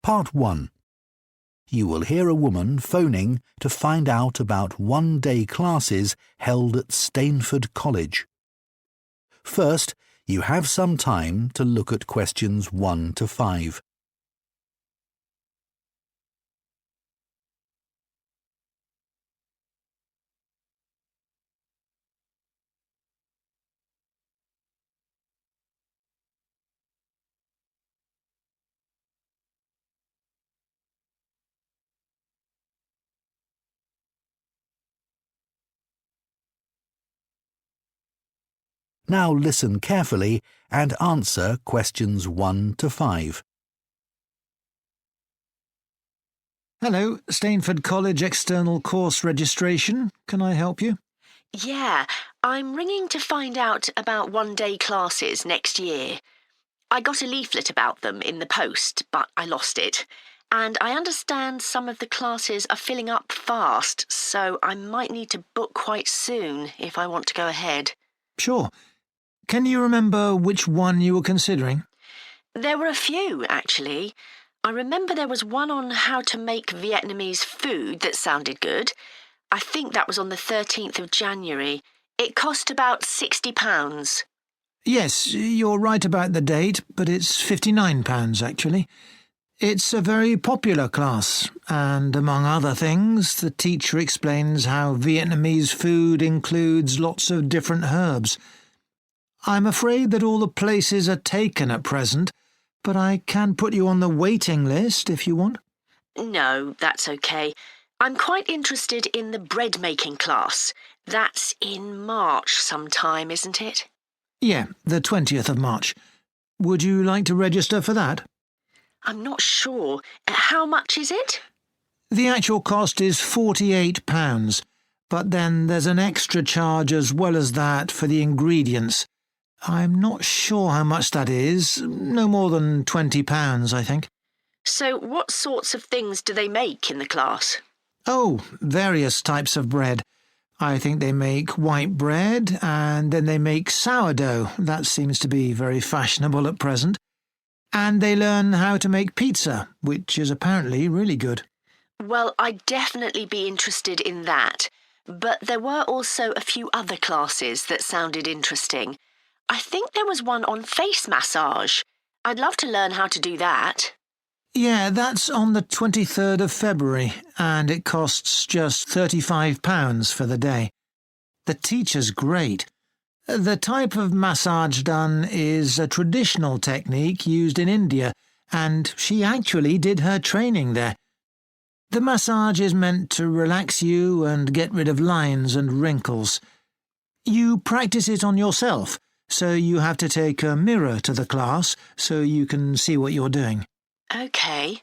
Part 1. You will hear a woman phoning to find out about one-day classes held at Stainford College. First, you have some time to look at questions 1 to 5. Now listen carefully and answer questions 1 to 5. Hello, Stainford College External Course Registration. Can I help you? Yeah, I'm ringing to find out about one-day classes next year. I got a leaflet about them in the post, but I lost it. And I understand some of the classes are filling up fast, so I might need to book quite soon if I want to go ahead. Sure. Can you remember which one you were considering? There were a few, actually. I remember there was one on how to make Vietnamese food that sounded good. I think that was on the 13th of January. It cost about £60. Yes, you're right about the date, but it's £59, actually. It's a very popular class, and among other things, the teacher explains how Vietnamese food includes lots of different herbs. I'm afraid that all the places are taken at present, but I can put you on the waiting list if you want. No, that's okay. I'm quite interested in the bread-making class. That's in March sometime, isn't it? Yeah, the 20th of March. Would you like to register for that? I'm not sure. How much is it? The actual cost is £48, but then there's an extra charge as well as that for the ingredients. I'm not sure how much that is. No more than £20, I think. So what sorts of things do they make in the class? Oh, various types of bread. I think they make white bread, and then they make sourdough. That seems to be very fashionable at present. And they learn how to make pizza, which is apparently really good. Well, I'd definitely be interested in that. But there were also a few other classes that sounded interesting. I think there was one on face massage. I'd love to learn how to do that. Yeah, that's on the 23rd of February, and it costs just £35 for the day. The teacher's great. The type of massage done is a traditional technique used in India, and she actually did her training there. The massage is meant to relax you and get rid of lines and wrinkles. You practice it on yourself, so you have to take a mirror to the class so you can see what you're doing. OK.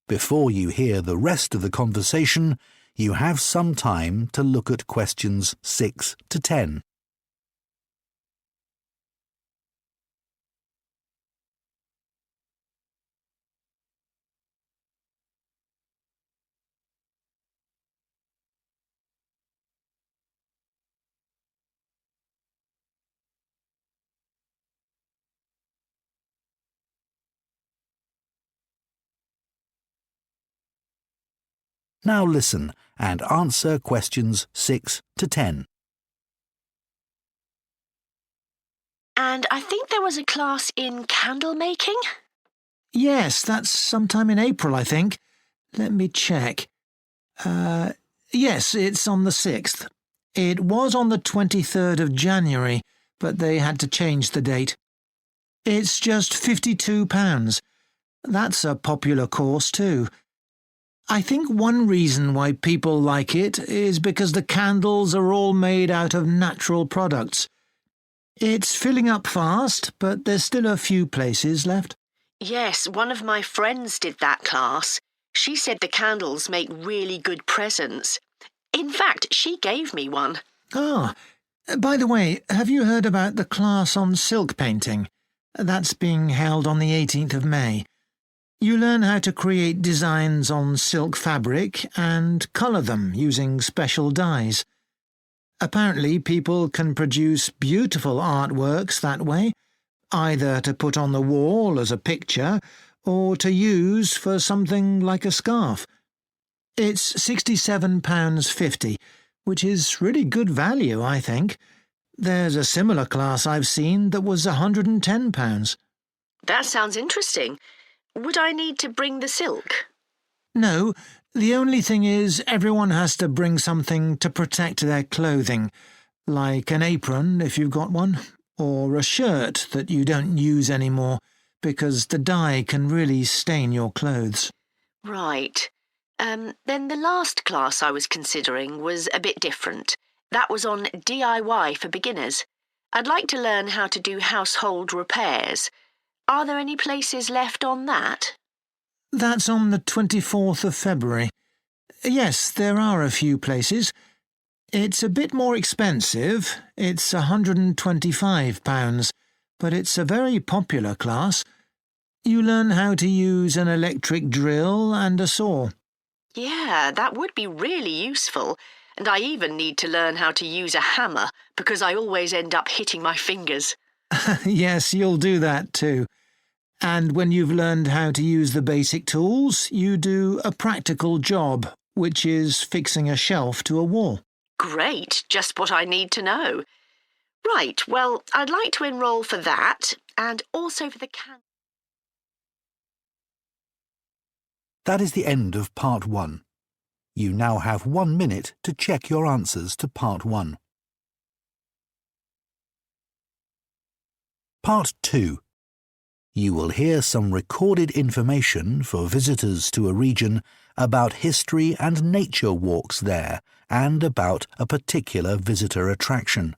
Before you hear the rest of the conversation, you have some time to look at questions 6 to 10. Now listen and answer questions 6 to 10. And I think there was a class in candle making? Yes, that's sometime in April, I think. Let me check. Yes, it's on the 6th. It was on the 23rd of January, but they had to change the date. It's just £52. That's a popular course too. I think one reason why people like it is because the candles are all made out of natural products. It's filling up fast, but there's still a few places left. Yes, one of my friends did that class. She said the candles make really good presents. In fact, she gave me one. Ah, by the way, have you heard about the class on silk painting? That's being held on the 18th of May. You learn how to create designs on silk fabric and colour them using special dyes. Apparently, people can produce beautiful artworks that way, either to put on the wall as a picture or to use for something like a scarf. It's £67.50, which is really good value, I think. There's a similar class I've seen that was £110. That sounds interesting. Would I need to bring the silk? No, the only thing is everyone has to bring something to protect their clothing, like an apron if you've got one, or a shirt that you don't use anymore, because the dye can really stain your clothes. Right. Then the last class I was considering was a bit different. That was on DIY for beginners. I'd like to learn how to do household repairs. Are there any places left on that? That's on the 24th of February. Yes, there are a few places. It's a bit more expensive. It's £125, but it's a very popular class. You learn how to use an electric drill and a saw. Yeah, that would be really useful. And I even need to learn how to use a hammer because I always end up hitting my fingers. Yes, you'll do that too. And when you've learned how to use the basic tools, you do a practical job, which is fixing a shelf to a wall. Great, just what I need to know. Right, well, I'd like to enrol for that and also for the That is the end of Part 1. You now have 1 minute to check your answers to Part 1. Part 2. You will hear some recorded information for visitors to a region about history and nature walks there and about a particular visitor attraction.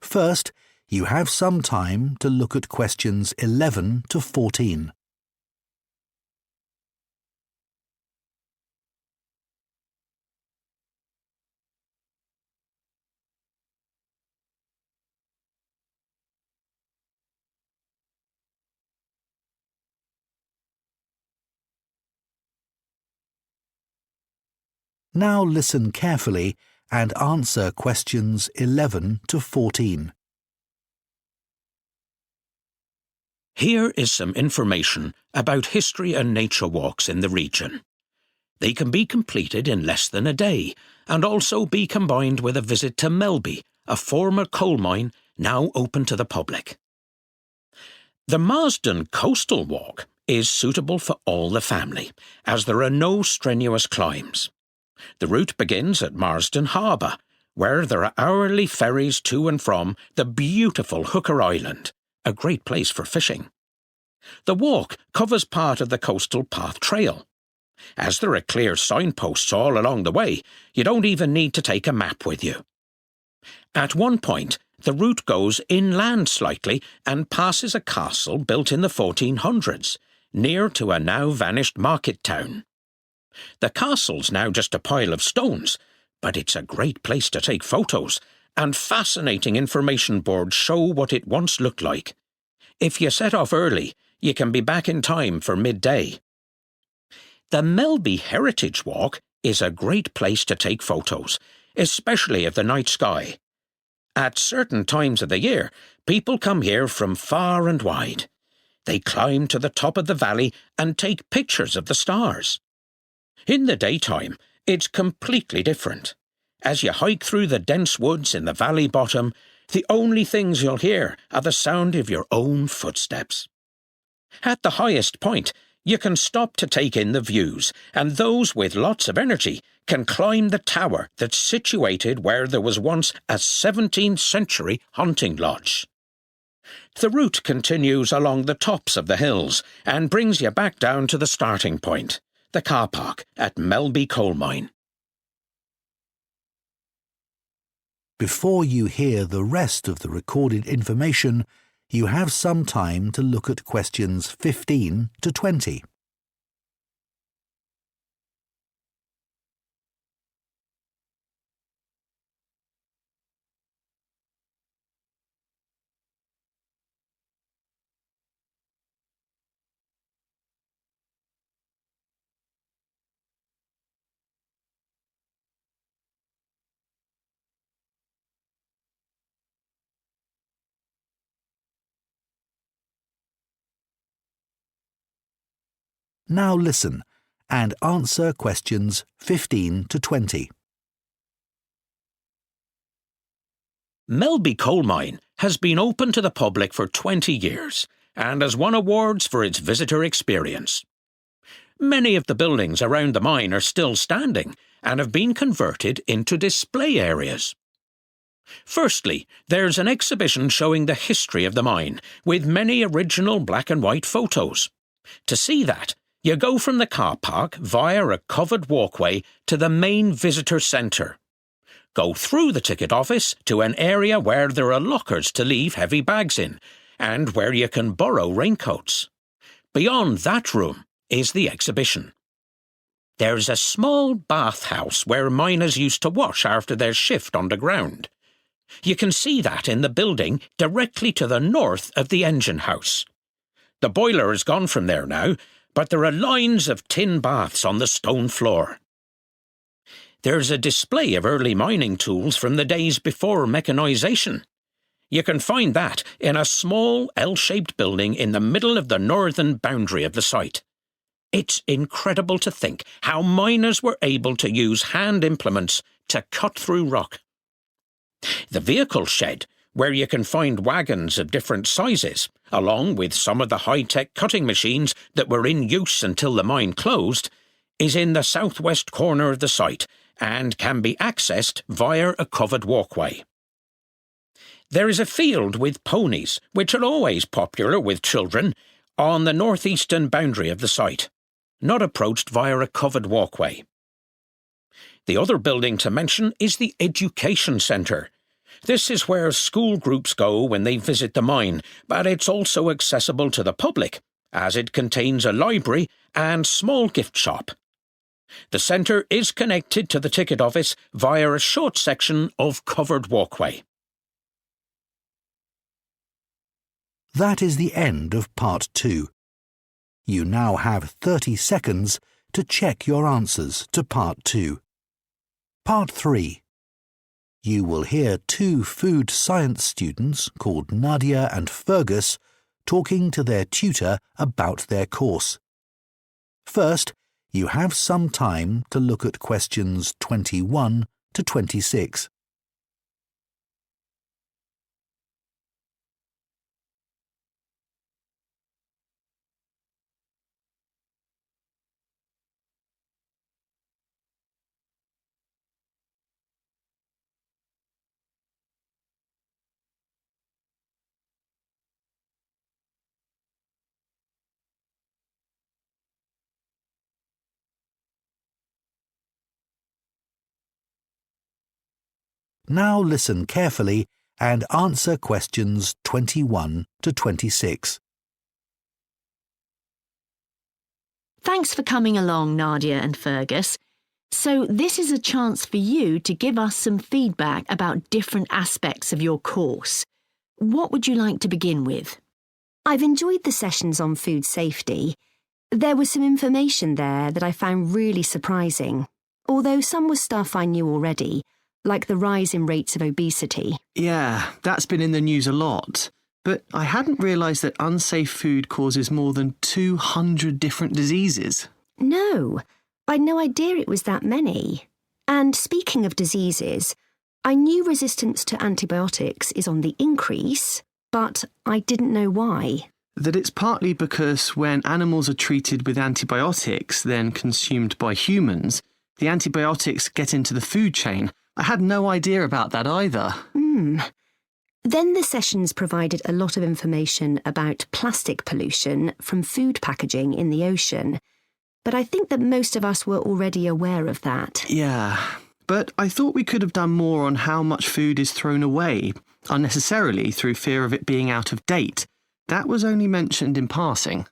First, you have some time to look at questions 11 to 14. Now listen carefully and answer questions 11 to 14. Here is some information about history and nature walks in the region. They can be completed in less than a day and also be combined with a visit to Melby, a former coal mine now open to the public. The Marsden Coastal Walk is suitable for all the family, as there are no strenuous climbs. The route begins at Marsden Harbour, where there are hourly ferries to and from the beautiful Hooker Island, a great place for fishing. The walk covers part of the Coastal Path Trail. As there are clear signposts all along the way, you don't even need to take a map with you. At one point, the route goes inland slightly and passes a castle built in the 1400s, near to a now vanished market town. The castle's now just a pile of stones, but it's a great place to take photos, and fascinating information boards show what it once looked like. If you set off early, you can be back in time for midday. The Melby Heritage Walk is a great place to take photos, especially of the night sky. At certain times of the year, people come here from far and wide. They climb to the top of the valley and take pictures of the stars. In the daytime, it's completely different. As you hike through the dense woods in the valley bottom, the only things you'll hear are the sound of your own footsteps. At the highest point, you can stop to take in the views, and those with lots of energy can climb the tower that's situated where there was once a 17th century hunting lodge. The route continues along the tops of the hills and brings you back down to the starting point, the car park at Melby Coal Mine. Before you hear the rest of the recorded information, you have some time to look at questions 15 to 20. Now listen and answer questions 15 to 20. Melby Coal Mine has been open to the public for 20 years and has won awards for its visitor experience. Many of the buildings around the mine are still standing and have been converted into display areas. Firstly, there's an exhibition showing the history of the mine, with many original black and white photos. To see that, you go from the car park via a covered walkway to the main visitor centre. Go through the ticket office to an area where there are lockers to leave heavy bags in, and where you can borrow raincoats. Beyond that room is the exhibition. There's a small bathhouse where miners used to wash after their shift underground. You can see that in the building directly to the north of the engine house. The boiler has gone from there now, but there are lines of tin baths on the stone floor. There's a display of early mining tools from the days before mechanisation. You can find that in a small L-shaped building in the middle of the northern boundary of the site. It's incredible to think how miners were able to use hand implements to cut through rock. The vehicle shed, where you can find wagons of different sizes, along with some of the high-tech cutting machines that were in use until the mine closed, is in the southwest corner of the site and can be accessed via a covered walkway. There is a field with ponies, which are always popular with children, on the northeastern boundary of the site, not approached via a covered walkway. The other building to mention is the Education Centre. This is where school groups go when they visit the mine, but it's also accessible to the public, as it contains a library and small gift shop. The centre is connected to the ticket office via a short section of covered walkway. That is the end of Part 2. You now have 30 seconds to check your answers to Part 2. Part 3. You will hear two food science students called Nadia and Fergus talking to their tutor about their course. First, you have some time to look at questions 21 to 26. Now listen carefully and answer questions 21 to 26. Thanks for coming along, Nadia and Fergus. So this is a chance for you to give us some feedback about different aspects of your course. What would you like to begin with? I've enjoyed the sessions on food safety. There was some information there that I found really surprising, although some was stuff I knew already, like the rise in rates of obesity. Yeah, that's been in the news a lot. But I hadn't realised that unsafe food causes more than 200 different diseases. No, I'd no idea it was that many. And speaking of diseases, I knew resistance to antibiotics is on the increase, but I didn't know why. That it's partly because when animals are treated with antibiotics, then consumed by humans, the antibiotics get into the food chain. I had no idea about that either. Then the sessions provided a lot of information about plastic pollution from food packaging in the ocean, but I think that most of us were already aware of that. Yeah, but I thought we could have done more on how much food is thrown away, unnecessarily through fear of it being out of date. That was only mentioned in passing.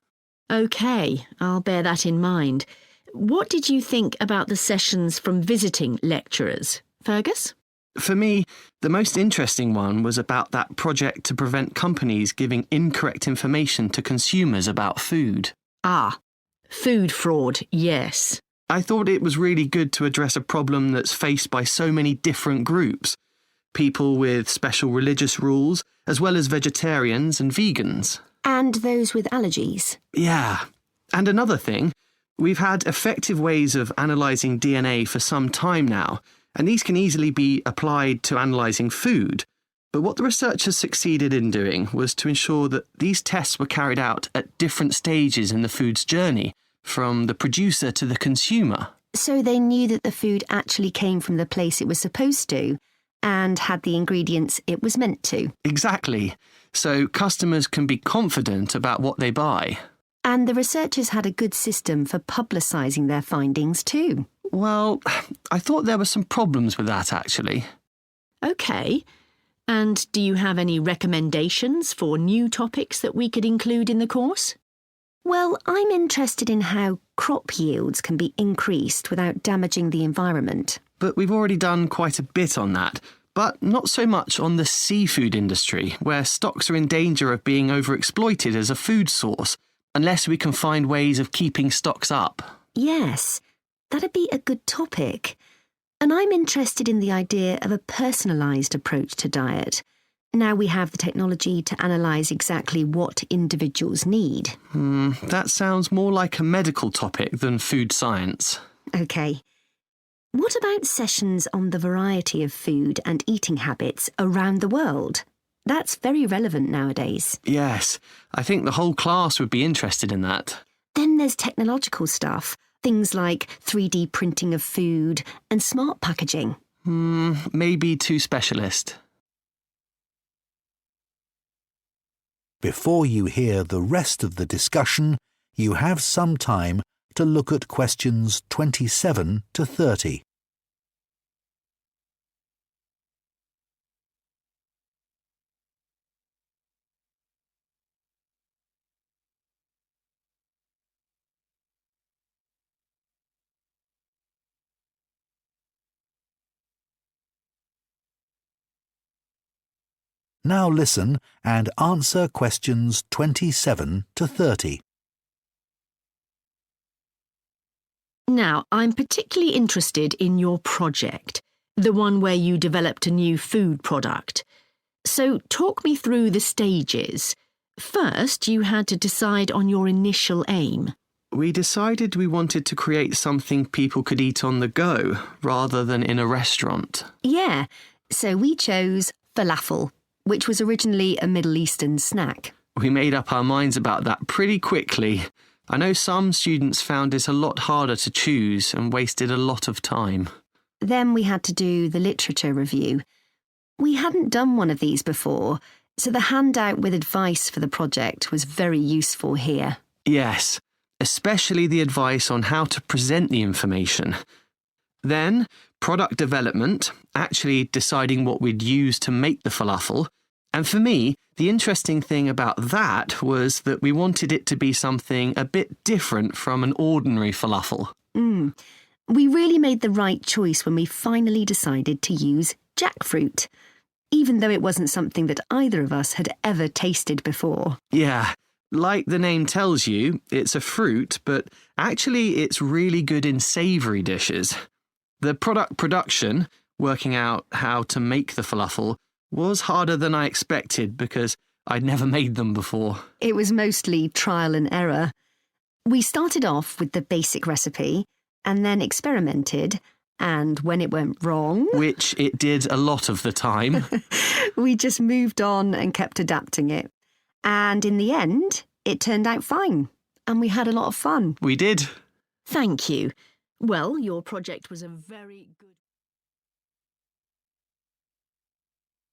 OK, I'll bear that in mind. What did you think about the sessions from visiting lecturers? Fergus? For me, the most interesting one was about that project to prevent companies giving incorrect information to consumers about food. Ah, food fraud, yes. I thought it was really good to address a problem that's faced by so many different groups. People with special religious rules, as well as vegetarians and vegans. And those with allergies. Yeah. And another thing, We've had effective ways of analysing DNA for some time now, and these can easily be applied to analysing food. But what the researchers succeeded in doing was to ensure that these tests were carried out at different stages in the food's journey, from the producer to the consumer. So they knew that the food actually came from the place it was supposed to and had the ingredients it was meant to. Exactly. So customers can be confident about what they buy. And the researchers had a good system for publicising their findings too. Well, I thought there were some problems with that, actually. OK. And do you have any recommendations for new topics that we could include in the course? Well, I'm interested in how crop yields can be increased without damaging the environment. But we've already done quite a bit on that, but not so much on the seafood industry, where stocks are in danger of being overexploited as a food source, unless we can find ways of keeping stocks up. Yes, that'd be a good topic. And I'm interested in the idea of a personalised approach to diet. Now we have the technology to analyse exactly what individuals need. That sounds more like a medical topic than food science. OK. What about sessions on the variety of food and eating habits around the world? That's very relevant nowadays. Yes, I think the whole class would be interested in that. Then there's technological stuff, things like 3D printing of food and smart packaging. Maybe too specialist. Before you hear the rest of the discussion, you have some time to look at questions 27 to 30. Now listen and answer questions 27 to 30. Now, I'm particularly interested in your project, the one where you developed a new food product. So talk me through the stages. First, you had to decide on your initial aim. We decided we wanted to create something people could eat on the go, rather than in a restaurant. Yeah, so we chose falafel, which was originally a Middle Eastern snack. We made up our minds about that pretty quickly. I know some students found it a lot harder to choose and wasted a lot of time. Then we had to do the literature review. We hadn't done one of these before, so the handout with advice for the project was very useful here. Yes, especially the advice on how to present the information. Then, product development, actually deciding what we'd use to make the falafel. And for me, the interesting thing about that was that we wanted it to be something a bit different from an ordinary falafel. We really made the right choice when we finally decided to use jackfruit, even though it wasn't something that either of us had ever tasted before. Yeah, like the name tells you, it's a fruit, but actually it's really good in savoury dishes. The product production, working out how to make the falafel, was harder than I expected because I'd never made them before. It was mostly trial and error. We started off with the basic recipe and then experimented, and when it went wrong... Which it did a lot of the time. We just moved on and kept adapting it. And in the end, it turned out fine, and we had a lot of fun. We did. Thank you. Well, your project was a very good...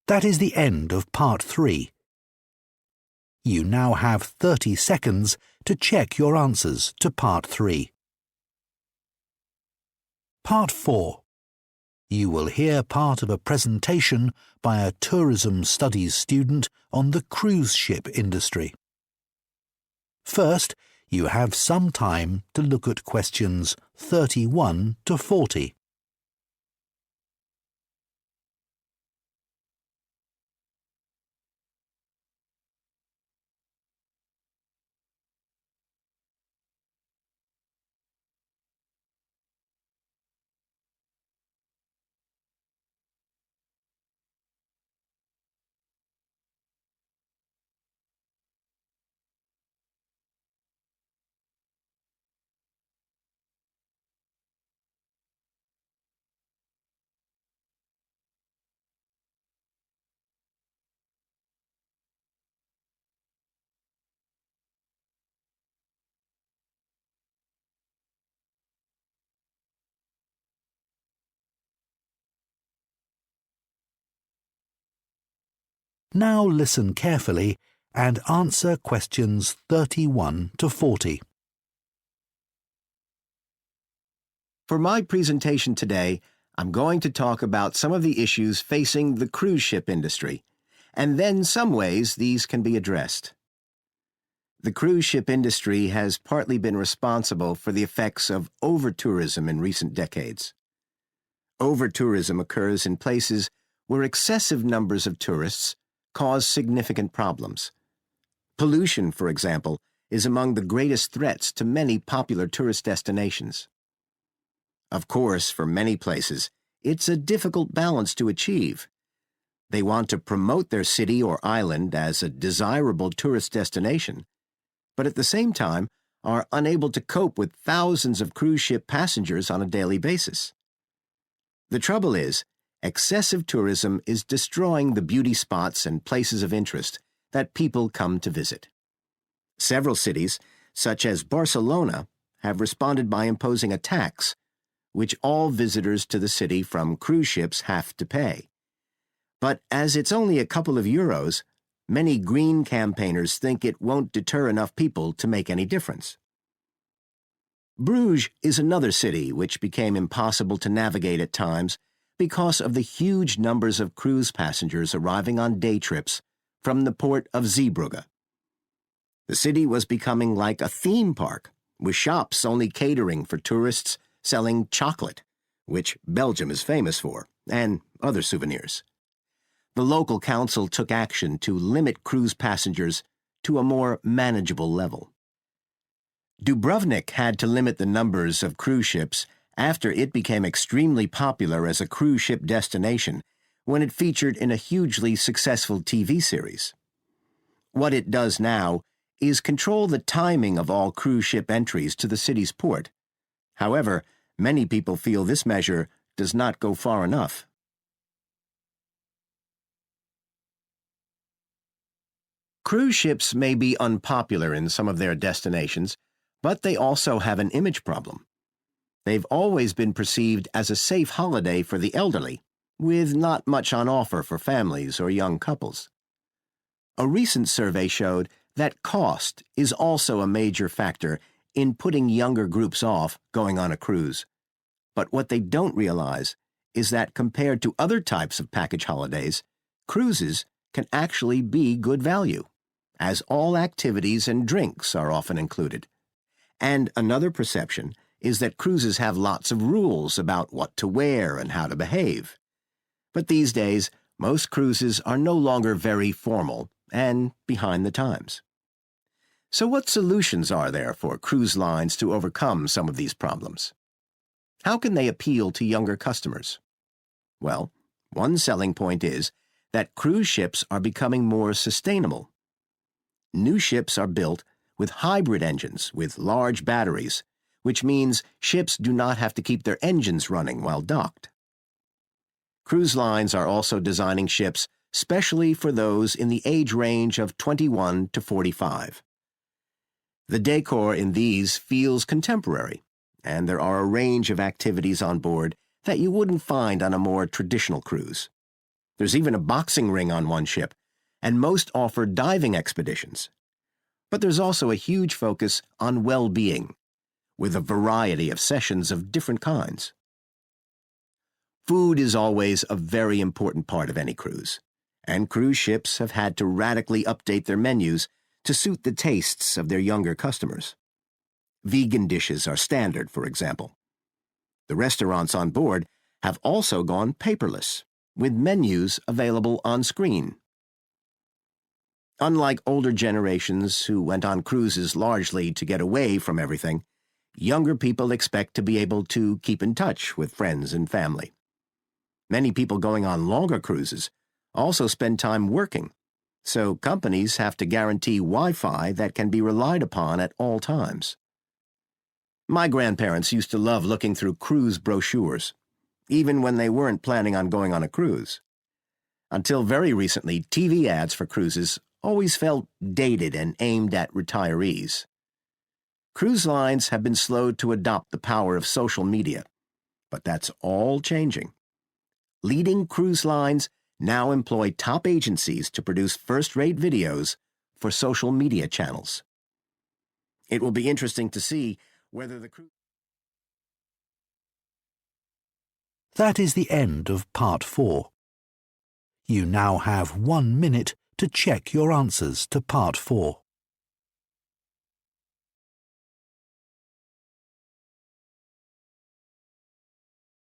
That is the end of part 3. You now have 30 seconds to check your answers to part 3. Part 4. You will hear part of a presentation by a tourism studies student on the cruise ship industry. First, you have some time to look at questions 31 to 40. Now listen carefully and answer questions 31 to 40. For my presentation today, I'm going to talk about some of the issues facing the cruise ship industry, and then some ways these can be addressed. The cruise ship industry has partly been responsible for the effects of over-tourism in recent decades. Over-tourism occurs in places where excessive numbers of tourists cause significant problems. Pollution, for example, is among the greatest threats to many popular tourist destinations. Of course, for many places, it's a difficult balance to achieve. They want to promote their city or island as a desirable tourist destination, but at the same time are unable to cope with thousands of cruise ship passengers on a daily basis. The trouble is, excessive tourism is destroying the beauty spots and places of interest that people come to visit. Several cities, such as Barcelona, have responded by imposing a tax, which all visitors to the city from cruise ships have to pay. But as it's only a couple of euros, many green campaigners think it won't deter enough people to make any difference. Bruges is another city which became impossible to navigate at times because of the huge numbers of cruise passengers arriving on day trips from the port of Zeebrugge. The city was becoming like a theme park, with shops only catering for tourists selling chocolate, which Belgium is famous for, and other souvenirs. The local council took action to limit cruise passengers to a more manageable level. Dubrovnik had to limit the numbers of cruise ships after it became extremely popular as a cruise ship destination when it featured in a hugely successful TV series. What it does now is control the timing of all cruise ship entries to the city's port. However, many people feel this measure does not go far enough. Cruise ships may be unpopular in some of their destinations, but they also have an image problem. They've always been perceived as a safe holiday for the elderly, with not much on offer for families or young couples. A recent survey showed that cost is also a major factor in putting younger groups off going on a cruise. But what they don't realize is that compared to other types of package holidays, cruises can actually be good value, as all activities and drinks are often included. And another perception is that cruises have lots of rules about what to wear and how to behave. But these days, most cruises are no longer very formal and behind the times. So what solutions are there for cruise lines to overcome some of these problems? How can they appeal to younger customers? Well, one selling point is that cruise ships are becoming more sustainable. New ships are built with hybrid engines with large batteries, which means ships do not have to keep their engines running while docked. Cruise lines are also designing ships specially for those in the age range of 21 to 45. The decor in these feels contemporary, and there are a range of activities on board that you wouldn't find on a more traditional cruise. There's even a boxing ring on one ship, and most offer diving expeditions. But there's also a huge focus on well-being, with a variety of sessions of different kinds. Food is always a very important part of any cruise, and cruise ships have had to radically update their menus to suit the tastes of their younger customers. Vegan dishes are standard, for example. The restaurants on board have also gone paperless, with menus available on screen. Unlike older generations who went on cruises largely to get away from everything, younger people expect to be able to keep in touch with friends and family. Many people going on longer cruises also spend time working, so companies have to guarantee Wi-Fi that can be relied upon at all times. My grandparents used to love looking through cruise brochures, even when they weren't planning on going on a cruise. Until very recently, TV ads for cruises always felt dated and aimed at retirees. Cruise lines have been slow to adopt the power of social media, but that's all changing. Leading cruise lines now employ top agencies to produce first-rate videos for social media channels. It will be interesting to see whether the crew... That is the end of Part 4. You now have 1 minute to check your answers to Part 4.